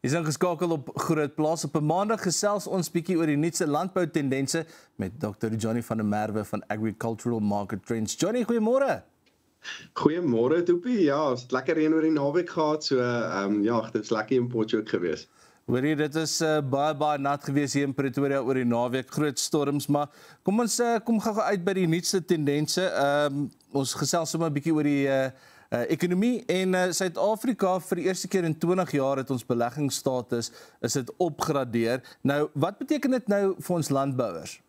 Is ingeskakel op Groot Plaas. Op 'n Maandag gesels ons bietjie oor die nuutste landboutendense met Dr. Johnny van der Merwe van Agricultural Market Trends. Johnny, goeiemôre. Goeiemôre Toepie. Ja, ons het lekker reën oor die naweek gehad, so ja, dit was lekker in Potchefstroom geweest. Hoorie, dit is baie nat geweest hier in Pretoria oor die naweek, groot storms, maar kom ons kom gou uit by die nuutste tendense. Ons gesels sommer 'n bietjie oor die ekonomie en Suid-Afrika vir die eerste keer in 20 jaar het ons beleggingsstatus is dit opgradeer. Nou, wat beteken dit nou vir ons landbouers?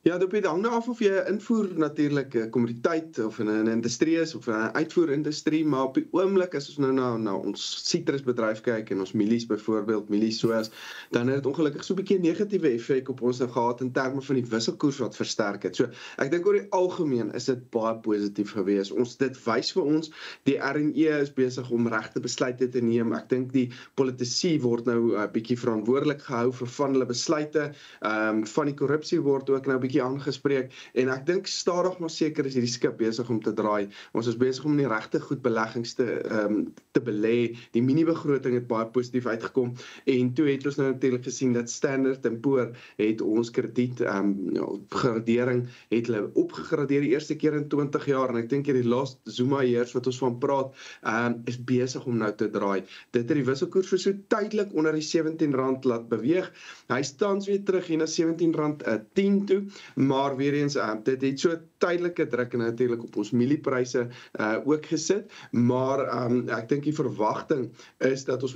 Ja, dit hang nou af of jy invoer natuurlik 'n kommoditeit of 'n industrie is of 'n uitvoerindustrie, maar op die oomblik as ons nou na ons sitrusbedryf kyk en ons mielies byvoorbeeld, mieliessoos, dan het dit ongelukkig so 'n bietjie 'n negatiewe effek op ons gehad in terme van die wisselkoers wat versterk het. So ek dink oor die algemeen is dit baie positief geweest. Dit wys vir ons die RNE is besig om regte besluite te neem. Ek dink die politici word nou 'n bietjie verantwoordelik gehou vir van hulle besluite. Van die korrupsie word ook nou aangespreek en ek dink stadig maar seker is hierdie skip besig om te draai. Ons is besig om die regte goed beleggings te belê. Die mini-begroting het baie positief uitgekom en toe het ons nou natuurlik gesien dat Standard & Poor het ons krediet gradering het hulle opgegradeer die eerste keer in 20 jaar en ek dink hierdie laaste Zuma years wat ons van praat is besig om nou te draai. Dit het die wisselkoers vir so tydelik onder die R17 laat beweeg. Hy staan weer terug hier na R17.10 toe. Maar weer eens, dit het so tydelike druk en natuurlik op ons mieliepryse ook gesit, maar ek dink die verwagting is dat ons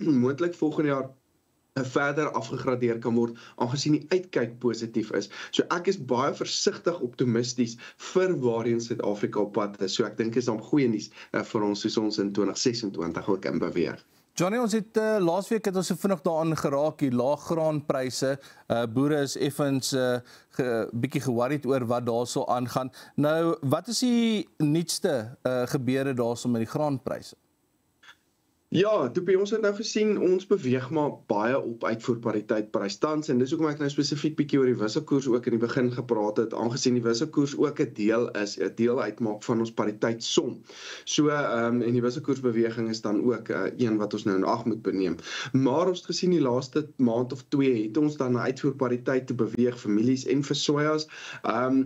moontlik volgende jaar verder afgegradeer kan word, aangesien die uitkyk positief is. So ek is baie versigtig optimisties vir waarheen Suid-Afrika op pad is. So ek dink is dan goeie nuus vir ons soos ons in 2026 ook in beweeg. Johnny, ons het laasweek het ons so vinnig daaraan geraak, die laaggraanpryse. Boere is effens bietjie ge-worried oor wat daarso aangaan. Nou, wat is die nuutste gebeure daarso met die graanpryse? Ja, ons het nou gesien, ons beweeg maar baie op uitvoerpariteit prys tans en dis hoekom ek nou spesifiek bietjie oor die wisselkoers ook in die begin gepraat het, aangesien die wisselkoers ook 'n deel uitmaak van ons pariteitsom. So en die wisselkoersbeweging is dan ook een wat ons nou in ag moet beneem. Maar ons het gesien die laaste maand of 2 het ons dan na uitvoerpariteit te beweeg vir mielies en vir sojas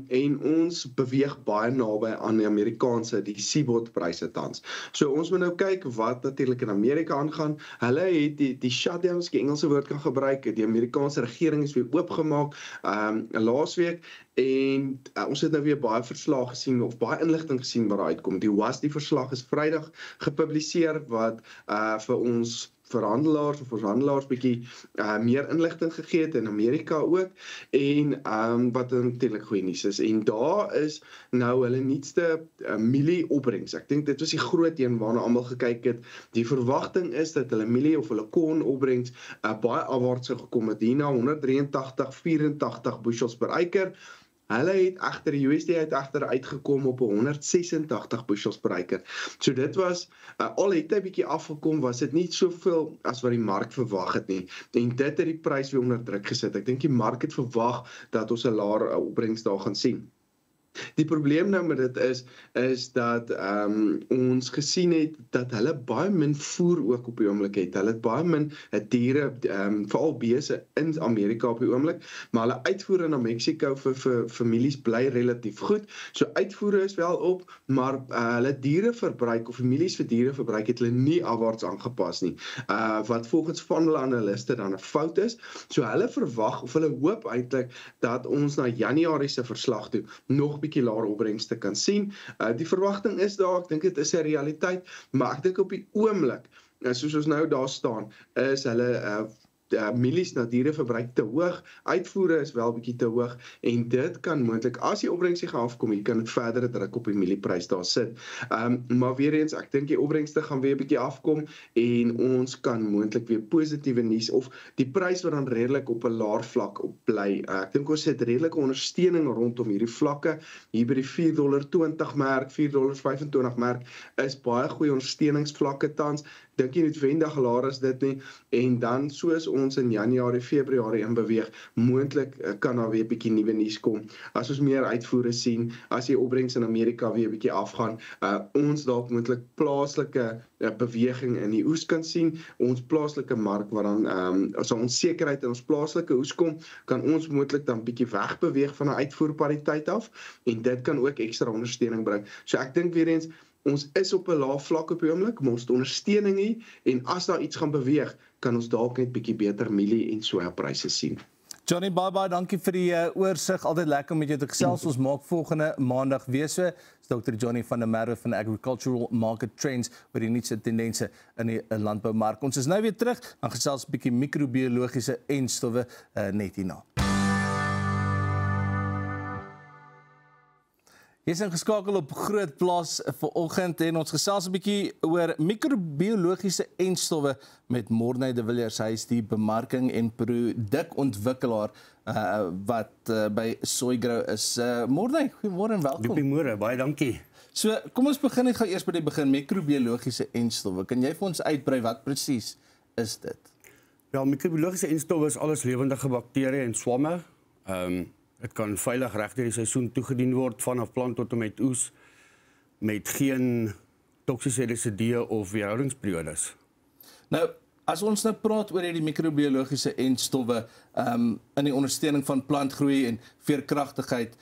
en ons beweeg baie naby aan die Amerikaanse, die CBOT pryse tans. So ons moet nou kyk wat natuurlik in Amerika aangaan. Hulle het die shutdowns, die Engelse woord kan gebruik, die Amerikaanse regering is weer oopgemaak laasweek en ons het nou weer baie verslae gesien of baie inligting gesien wat daar uitkom. Die WASDE verslag is Vrydag gepubliseer wat vir ons verhandelaars of ons handelaars bietjie meer inligting gegee het in Amerika ook en wat natuurlik goeie nuus is en daar is nou hulle nuutste mielie-opbrengs. Ek dink dit was die groot een waarna almal gekyk het. Die verwagting is dat hulle mielie of hulle korn-opbrengs baie afwaarts sou gekom het hier na 183-84 bushels per acre. Hulle het agter die USDA uitgekom op 186 bushels per acre. So dit was, al het hy bietjie afgekom, was dit nie soveel as wat die mark verwag het nie. En dit het die prys weer onder druk gesit. Ek dink die mark het verwag dat ons 'n laer opbrengs daar gaan sien. Die probleem nou met dit is dat ons gesien het dat hulle baie min voer ook op die oomblik het. Hulle het baie min diere, veral beeste in Amerika op die oomblik, maar hulle uitvoere na Mexico vir families bly relatief goed. So uitvoere is wel op, maar hulle diereverbruik of families vir diereverbruik het hulle nie afwaarts aangepas nie. Wat volgens van hulle analiste dan 'n fout is. So hulle verwag of hulle hoop eintlik dat ons na Januarie se verslag toe nog bietjie laer opbrengste kan sien. Die verwagting is daar, ek dink dit is 'n realiteit, maar ek dink op die oomblik, soos ons nou daar staan, is hulle mielies na diereverbruik te hoog, uitvoere is wel bietjie te hoog en dit kan moontlik, as die opbrengste gaan afkom, jy kan dit verdere druk op die mielieprys daar sit. Maar weer eens, ek dink die opbrengste gaan weer bietjie afkom en ons kan moontlik weer positiewe nuus of die prys wat dan redelik op 'n laer vlak op bly. Ek dink ons het redelike ondersteuning rondom hierdie vlakke, hier by die $4.20 merk, $4.25 merk is baie goeie ondersteuningsvlakke tans. dink nie noodwendig laer as dit nie, en dan soos ons in Januarie, Februarie in beweeg, moontlik kan daar weer 'n bietjie nuwe nuus kom. As ons meer uitvoere sien, as die opbrengs in Amerika weer 'n bietjie afgaan, ons dalk moontlik plaaslike beweging in die oes kan sien, ons plaaslike mark wat dan as onsekerheid in ons plaaslike oes kom, kan ons moontlik dan bietjie wegbeweeg van 'n uitvoerpariteit af, en dit kan ook ekstra ondersteuning bring. So ek dink weer eens, ons is op 'n lae vlak op die oomblik, maar ons het ondersteuning hier, en as daar iets gaan beweeg, kan ons dalk net bietjie beter mielie en sojapryse sien. Johnny, baie dankie vir die oorsig. Altyd lekker om met jou te gesels. Ons maak volgende maandag weer so. Dis Dr. Johnny van der Merwe van Agricultural Market Trends oor die nuutste tendense in die landboumark. Ons is nou weer terug, dan gesels 'n bietjie microbiologiese en stowwe net hierna. Jy is ingeskakel op Groot Plaas vanoggend en ons gesels 'n bietjie oor microbiologiese enstowwe met Morney de Villiers. Hy is die bemarking en produkontwikkelaar wat by Soygrow is. Morney, goeiemôre en welkom. Goeiemôre, baie dankie. So, kom ons begin net gou eers by die begin, microbiologiese enstowwe. Kan jy vir ons uitbrei wat presies is dit? Ja, microbiologiese enstowwe is alles lewendige bakterieë en swamme. Dit kan veilig reg deur die seisoen toegedien word vanaf plant tot en met oes met geen toksiese residue of weerhoudingsperiodes. Nou, as ons nou praat oor hierdie microbiologiese enstowwe in die ondersteuning van plantgroei en veerkragtigheid,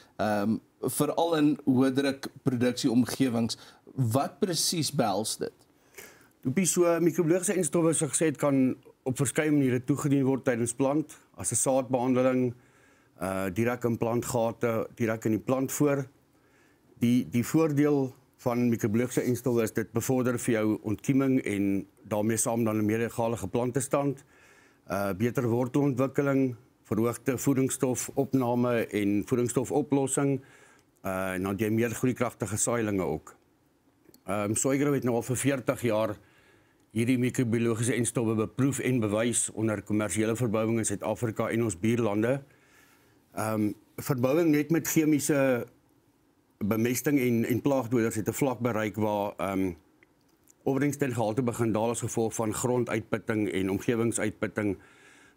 veral in hoëdruk produksieomgewings, wat presies behels dit? So microbiologiese enstowwe, soos gesê het, kan op verskeie maniere toegedien word tydens plant, as 'n saadbehandeling, direk in plantgate, direk in die plant voor. Die voordeel van microbiologiese enstowwe is dit bevorder vir jou ontkieming en daarmee saam dan 'n meer egalige plantestand, beter wortelontwikkeling, verhoogde voedingsstofopname en voedingsstofoplossing, en dan jy meer groeikragtige saailinge ook. Soygrow het nou al vir 40 jaar hierdie microbiologiese enstowwe beproef en bewys onder kommersiële verbouing in Suid-Afrika en ons buurlande. Verbouing net met chemiese bemesting en plaagdoders het 'n vlak bereik waar opbrengstengehalte begin daal as gevolg van gronduitputting en omgewingsuitputting.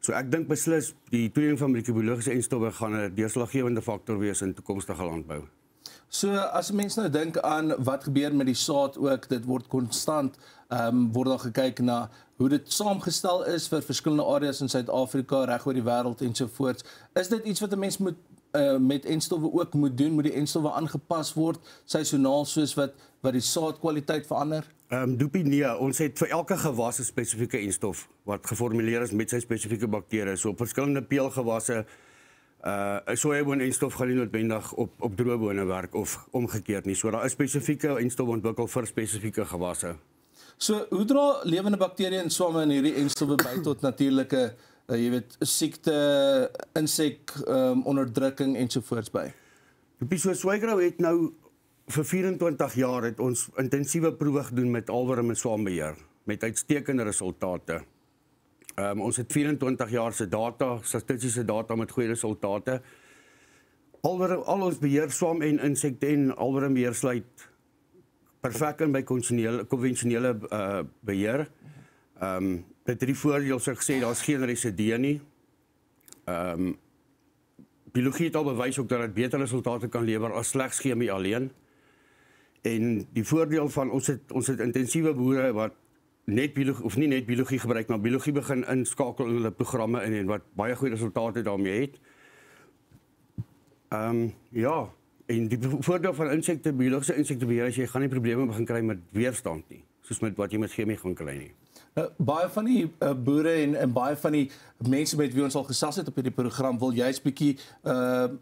So ek dink beslis die toediening van microbiologiese enstowwe gaan 'n deurslaggewende faktor wees in toekomstige landbou. So as 'n mens nou dink aan wat gebeur met die saad ook, dit word konstant, word daar gekyk na hoe dit saamgestel is vir verskillende areas in Suid-Afrika, reg oor die wêreld ensovoorts. Is dit iets wat 'n mens moet met enstowwe ook moet doen, moet die enstowwe aangepas word seisoonaal soos wat die saadkwaliteit verander? Doopie, nee, ons het vir elke gewas 'n spesifieke enstof wat geformuleer is met sy spesifieke bakterieë. So op verskillende peulgewasse, 'n sojaboon enstof gaan nie noodwendig op droëbone werk of omgekeerd nie. So daar is spesifieke enstowwe ontwikkel vir spesifieke gewasse. So hoe dra lewende bakterieë en swamme in hierdie enstowwe by tot natuurlike jy weet, siekte, insek onderdrukking ensovoorts by? So Soygrow het nou vir 24 jaar het ons intensiewe proewe gedoen met alworm en swambeheer met uitstekende resultate. Ons het 24 jaar se data, statistiese data met goeie resultate. Al ons beheer, swam en insekte en alwormbeheer sluit perfek in by konvensionele beheer. Dit het die voordeel, soos ek sê, daar's geen residue nie. Biologie het al bewys ook dat dit beter resultate kan lewer as slegs chemie alleen. En die voordeel van ons het intensiewe boere wat net biologie of nie net biologie gebruik, maar biologie begin inskakel in hulle programme en wat baie goeie resultate daarmee het. Ja, en die voordeel van insekte, biologiese insektebeheer is jy gaan nie probleme begin kry met weerstand nie, soos met wat jy met chemie gaan kry nie. Baie van die boere en baie van die mense met wie ons al gesels het op hierdie program wil juist bietjie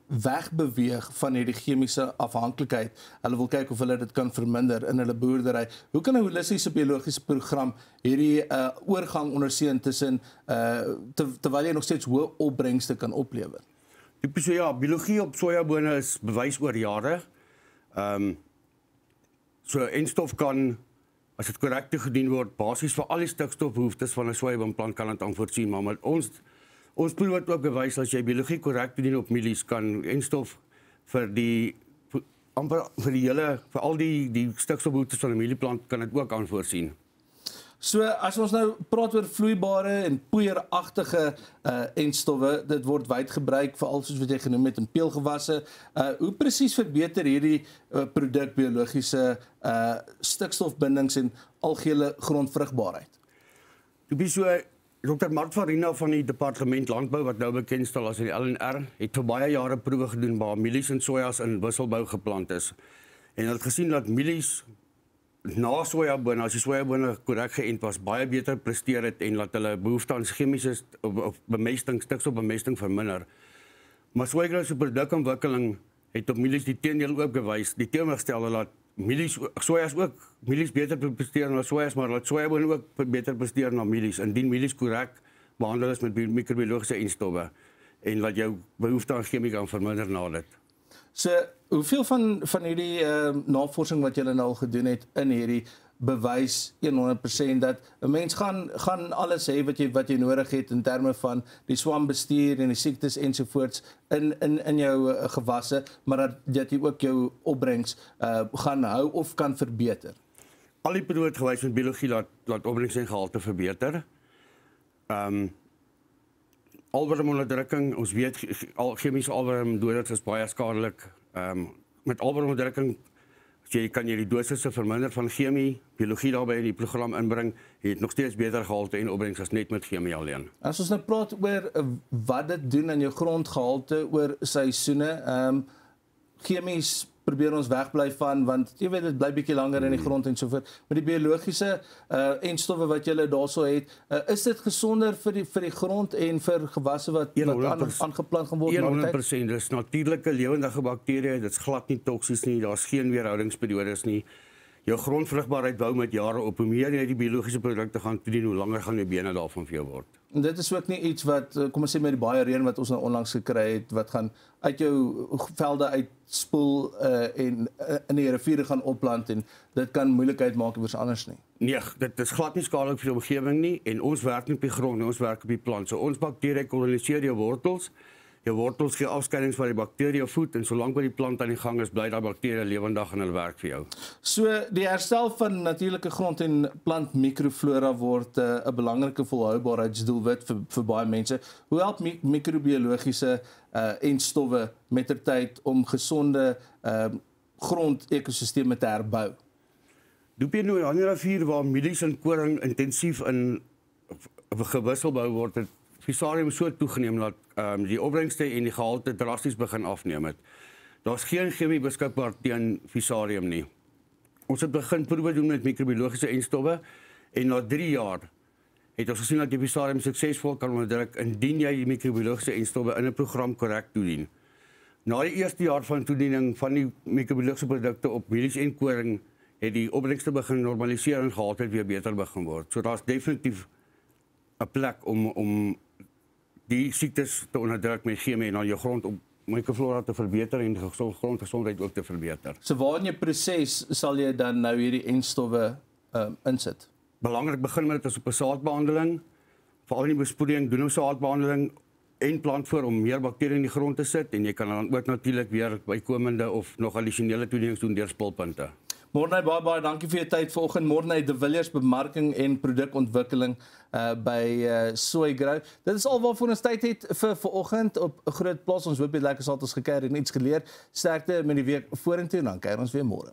wegbeweeg van hierdie chemiese afhanklikheid. Hulle wil kyk of hulle dit kan verminder in hulle boerdery. Hoe kan 'n holistiese biologiese program hierdie oorgang ondersteun tussen terwyl jy nog steeds hoë opbrengste kan oplewer? So ja, biologie op sojabone is bewys oor jare. So enstof kan, as dit korrek toegedien word, basies vir al die stikstofbehoeftes van 'n sojaboonplant kan dit aan voorsien, maar met ons proewe het ook bewys as jy biologie korrek toedien op mielies kan enstof vir al die stikstofbehoeftes van 'n mielieplant kan dit ook aan voorsien. So as ons nou praat oor vloeibare en poeieragtige enstowwe, dit word wyd gebruik veral soos wat jy genoem het in peulgewasse. Hoe presies verbeter hierdie produk biologiese stikstofbindings en algehele grondvrugbaarheid? Dr. Mart Farina van die Departement Landbou, wat nou bekend staan as die LNR, het vir baie jare proewe gedoen waar mielies en sojas in wisselbou geplant is. En hulle het gesien dat mielies na sojabone, as die sojabone korrek geënt was, baie beter presteer het en dat hulle behoefte aan chemiese bemesting, stikstofbemesting verminder. Maar Soygrow se produkontwikkeling het op mielies die teendeel ook gewys, die teenoorgestelde dat mielies beter presteer na sojas, maar dat sojabone ook beter presteer na mielies, indien mielies korrek behandel is met microbiologische enstowwe en dat jou behoefte aan chemie kan verminder na dit. So, hoeveel van hierdie navorsing wat julle nou al gedoen het in hierdie bewys 100% dat 'n mens gaan alles hê wat jy nodig het in terme van die swambestuur en die siektes ensovoorts in jou gewasse, maar dat jy ook jou opbrengs gaan hou of kan verbeter? Al die proewe het gewys met biologie laat opbrengs en gehalte verbeter. Alwermonderdrukking, ons weet chemische alwermdoders is baie skadelik. Met alwermonderdrukking kan jy die dosisse verminder van chemie, biologie daarbij in die program inbring, jy het nog steeds beter gehalte en opbrengs as net met chemie alleen. As ons nou praat oor wat dit doen aan jou grondgehalte oor seisoene, chemies probeer ons wegbly van, want jy weet dit bly bietjie langer in die grond en so voort. Met die biologiese enstowwe wat julle daarso het, is dit gesonder vir die grond en vir gewasse wat aangeplant gaan word? 100%, dit is natuurlike lewendige bakterieë, dit is glad nie toksies nie, daar is geen weerhoudingsperiodes nie. Jou grondvrugbaarheid bou met jare op, hoe meer jy die biologiese produkte gaan toedien, hoe langer gaan die bene daarvan vir jou word. En dit is ook nie iets wat, kom ons sê met die baie reën wat ons nou onlangs gekry het, wat gaan uit jou velde uitspoel en in die riviere gaan opplant en dit kan moeilikheid maak iewers anders nie. Nee, dit is glad nie skadelik vir die omgewing nie en ons werk nie op die grond, ons werk op die plant. So ons bakterieë koloniseer jou wortels. Jou wortels gee afskeidings van die bakterieë voed en solank wat die plant aan die gang is, bly daar bakterieë lewendig en hulle werk vir jou. So die herstel van natuurlike grond en plant mikroflora word 'n belangrike volhoubaarheidsdoelwit vir baie mense. Hoe help microbiologiese enstowwe mettertyd om gesonde grond-ekosisteme te herbou? Doopie nou aan die rivier waar mielies en koring intensief in gewissel word, het Fusarium so toegeneem dat die opbrengste en die gehalte drasties begin afneem het. Daar's geen chemie beskikbaar teen Fusarium nie. Ons het begin proewe doen met microbiologische enstowwe en na 3 jaar het ons gesien dat die Fusarium suksesvol kan onderdruk indien jy die microbiologische enstowwe in 'n program korrek toedien. Na die eerste jaar van toediening van die microbiologische produkte op mielies en koring het die opbrengste begin normaliseer en gehalte weer beter begin word. So daar's definitief 'n plek om die siektes te onderdruk met chemie en dan jou grond op microflora te verbeter en die grondgesondheid ook te verbeter. So waar in jou proses sal jy dan nou hierdie enstowwe insit? Belangrik begin met dit as op 'n saadbehandeling, veral in die besproeiing doen ons saadbehandeling en plantvoer om meer bakterieë in die grond te sit en jy kan dan ook natuurlik weer bykomende of nog addisionele toedienings doen deur spulpunte. Morney, baie dankie vir jou tyd vanoggend. Morney de Villiers, bemarking en produkontwikkeling by Soygrow. Dit is al waarvoor ons tyd het vir vanoggend op Groot Plaas. Ons hoop jy lekker saad ons gekyk en iets geleer. Sterkte met die week vorentoe en dan kyk ons weer môre.